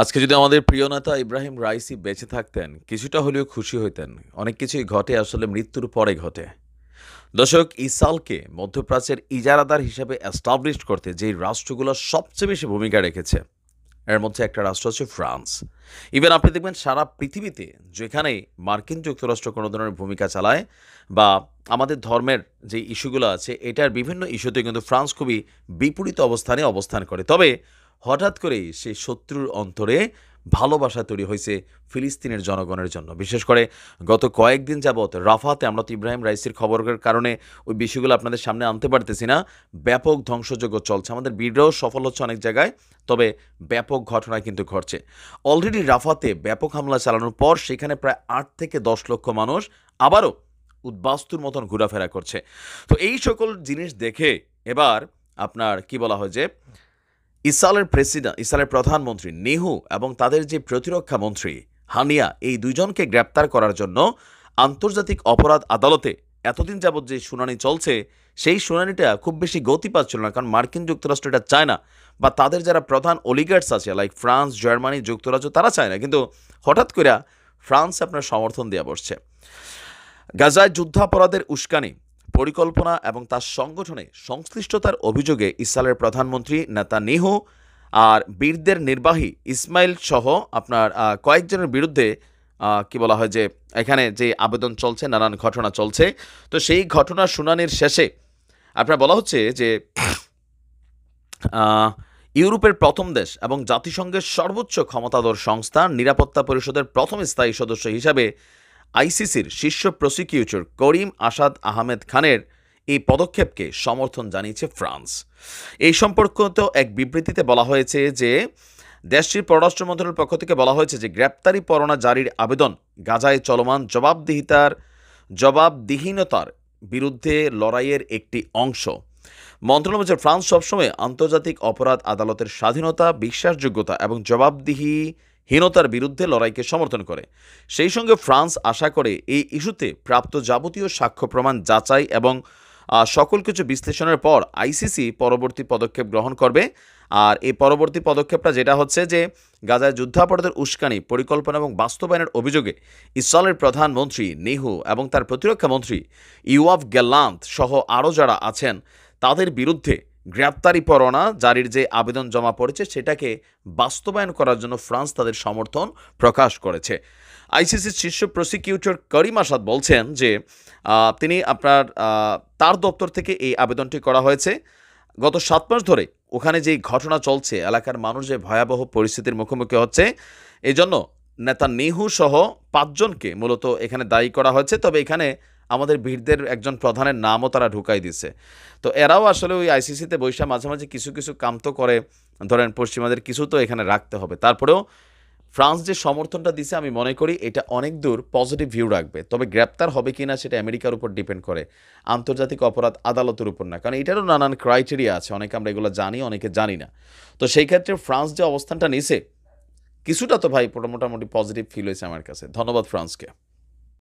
আজকে যদি আমাদের প্রিয় নেতা ইব্রাহিম রাইসি বেঁচে থাকতেন, কিছুটা হলেও খুশি হইতেন। অনেক কিছুই ঘটে আসলে মৃত্যুর পরে ঘটে। দর্শক, ইসরায়েলকে মধ্যপ্রাচ্যের ইজারাদার হিসেবে এস্টাবলিশ করতে যেই রাষ্ট্রগুলো সবচেয়ে বেশি ভূমিকা রেখেছে, এর মধ্যে একটা রাষ্ট্র হচ্ছে ফ্রান্স। ইভেন আপনি দেখবেন সারা পৃথিবীতে যেখানেই মার্কিন যুক্তরাষ্ট্র কোনো ধরনের ভূমিকা চালায় বা আমাদের ধর্মের যে ইস্যুগুলো আছে, এটার বিভিন্ন ইস্যুতে কিন্তু ফ্রান্স খুবই বিপরীত অবস্থানে অবস্থান করে। তবে হঠাৎ করেই সেই শত্রুর অন্তরে ভালোবাসা তৈরি হয়েছে ফিলিস্তিনের জনগণের জন্য। বিশেষ করে গত কয়েকদিন যাবৎ রাফাতে, আমরা তো ইব্রাহিম রাইসির খবরের কারণে ওই বিষয়গুলো আপনাদের সামনে আনতে পারতেছি না, ব্যাপক ধ্বংসযজ্ঞ চলছে। আমাদের বিড্রোও সফল হচ্ছে অনেক জায়গায়, তবে ব্যাপক ঘটনা কিন্তু ঘটছে। অলরেডি রাফাতে ব্যাপক হামলা চালানোর পর সেখানে প্রায় ৮ থেকে ১০ লক্ষ মানুষ আবারও উদ্বাস্তুর মতন ঘোরাফেরা করছে। তো এই সকল জিনিস দেখে এবার আপনার কি বলা হয় যে ইসরায়েলের প্রধানমন্ত্রী নেহু এবং তাদের যে প্রতিরক্ষা মন্ত্রী হানিয়া, এই দুইজনকে গ্রেপ্তার করার জন্য আন্তর্জাতিক অপরাধ আদালতে এতদিন যাবৎ যে শুনানি চলছে, সেই শুনানিটা খুব বেশি গতি পাচ্ছিল না, কারণ মার্কিন যুক্তরাষ্ট্র এটা চায় না, বা তাদের যারা প্রধান অলিগার্স আছে লাইক ফ্রান্স, জার্মানি, যুক্তরাজ্য, তারা চায় না। কিন্তু হঠাৎ করে ফ্রান্স আপনার সমর্থন দিয়ে বসছে। গাজায় যুদ্ধাপরাধের উস্কানি, পরিকল্পনা এবং তার সংগঠনে সংশ্লিষ্টতার অভিযোগে ইসরায়েলের প্রধানমন্ত্রী নেতানিয়াহু আর বীরদের নির্বাহী ইসমাইল সহ আপনার কয়েকজনের বিরুদ্ধে কি বলা হয় যে এখানে যে আবেদন চলছে, নানান ঘটনা চলছে। তো সেই ঘটনার শুনানির শেষে আপনার বলা হচ্ছে যে আহ, ইউরোপের প্রথম দেশ এবং জাতিসংঘের সর্বোচ্চ ক্ষমতাধর সংস্থা নিরাপত্তা পরিষদের প্রথম স্থায়ী সদস্য হিসাবে আইসিসির শীর্ষ প্রসিকিউটর করিম আসাদ আহমেদ খানের এই পদক্ষেপকে সমর্থন জানিয়েছে ফ্রান্স। এই সম্পর্কিত এক বিবৃতিতে বলা হয়েছে যে দেশটির পররাষ্ট্র মন্ত্রণালয়ের পক্ষ থেকে বলা হয়েছে যে গ্রেপ্তারি পরোয়ানা জারির আবেদন গাজায় চলমান জবাবদিহিনতার বিরুদ্ধে লড়াইয়ের একটি অংশ। মন্ত্রণালয় বলছে ফ্রান্স সবসময় আন্তর্জাতিক অপরাধ আদালতের স্বাধীনতা, বিশ্বাসযোগ্যতা এবং জবাবদিহিহীনতার বিরুদ্ধে লড়াইকে সমর্থন করে। সেই সঙ্গে ফ্রান্স আশা করে এই ইস্যুতে প্রাপ্ত যাবতীয় সাক্ষ্য প্রমাণ যাচাই এবং সকল কিছু বিশ্লেষণের পর আইসিসি পরবর্তী পদক্ষেপ গ্রহণ করবে। আর এই পরবর্তী পদক্ষেপটা যেটা হচ্ছে যে গাজায় যুদ্ধাপরাধের উস্কানি, পরিকল্পনা এবং বাস্তবায়নের অভিযোগে ইসরায়েলের প্রধানমন্ত্রী নেহু এবং তার প্রতিরক্ষা মন্ত্রী ইউয়াভ গ্যালান্ত সহ আরও যারা আছেন তাদের বিরুদ্ধে গ্রেপ্তারি পরোয়ানা জারির যে আবেদন জমা পড়েছে সেটাকে বাস্তবায়ন করার জন্য ফ্রান্স তাদের সমর্থন প্রকাশ করেছে। আইসিসির শীর্ষ প্রসিকিউটর করিম আসাদ বলছেন যে তিনি তার দপ্তর থেকে এই আবেদনটি করা হয়েছে। গত ৭ মাস ধরে ওখানে যেই ঘটনা চলছে, এলাকার মানুষ যে ভয়াবহ পরিস্থিতির মুখোমুখি হচ্ছে, এই জন্য নেতানিয়াহু সহ ৫ জনকে মূলত এখানে দায়ী করা হয়েছে। তবে এখানে আমাদের বীরদের একজন প্রধানের নামও তারা ঢুকাই দিচ্ছে। তো এরাও আসলে ওই আইসিসিতে বৈশা মাঝে মাঝে কিছু কিছু কাম তো করে, ধরেন পশ্চিমাদের কিছু তো এখানে রাখতে হবে। তারপরেও ফ্রান্স যে সমর্থনটা দিছে, আমি মনে করি এটা অনেক দূর পজিটিভ ভিউ রাখবে। তবে গ্রেপ্তার হবে কি না সেটা আমেরিকার উপর ডিপেন্ড করে, আন্তর্জাতিক অপরাধ আদালতের উপর না, কারণ এটারও নানান ক্রাইটেরিয়া আছে, অনেকে আমরা এগুলো জানি, অনেকে জানি না। তো সেই ক্ষেত্রে ফ্রান্স যে অবস্থানটা নিছে, কিছুটা তো ভাই মোটামুটি পজিটিভ ফিল হয়েছে আমার কাছে। ধন্যবাদ ফ্রান্সকে।